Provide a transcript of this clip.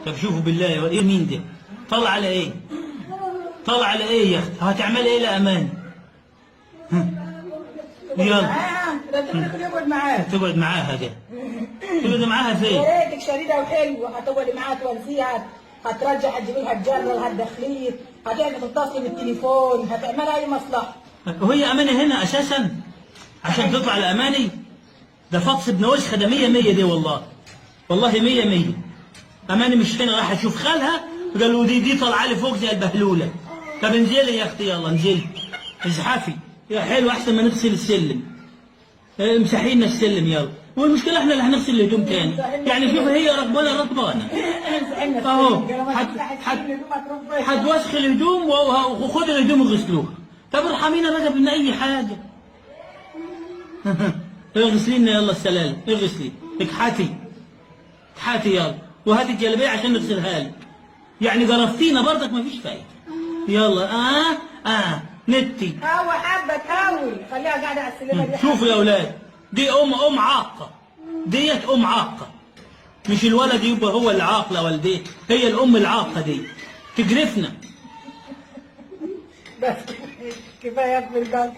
طب شوفوا بالله ايه مين ده؟ طلع على ايه؟ طلع على ايه يا اختي؟ هتعملي ايه لأماني؟ يلا ده تقدر يقعد معاها. تقعد معاها ده. تقعد معاها فين؟ يا ريتك شريده وحلوه، هتقعدي معاها تونسيها، هترجع هتجيبي لها الجره، هتدخليه، هتعمل تتصلي بالتليفون، هتعملي اي مصلحه. وهي أماني هنا أساسا عشان تطلع لأماني؟ ده فطس ابن وسخة ده 100 100 دي والله. والله 100 100. أماني مش هنا، راح أشوف خالها قالوا دي طالعة لي فوق زي البهلولة. طب انزلي يا أختي، يلا انزلي ازحفي يا حلو، أحسن ما نغسل السلم. امسحي لنا السلم يلا. والمشكلة احنا اللي هنغسل الهدوم تاني. يعني شوف هي ركبانة ركبانة اهو. هتوسخ الهدوم وخد الهدوم وغسلوها. طب ارحمينا بقى قبل أي حاجة. اغسلي لنا يلا السلالم، اغسلي اكحتي اكحتي يلا، وهاتي الجلابية عشان نغسلها لك. يعني جرفتينا برضك مفيش فايدة. يلا نتي. هو حبه تهوي، خليها قاعده على السلمه دي. شوفوا يا اولاد، دي ام عاقه، ديت ام عاقه. مش الولد يبقى هو اللي عاق لوالديه، هي الام العاقه دي تجرفنا. بس كفايه في البلد.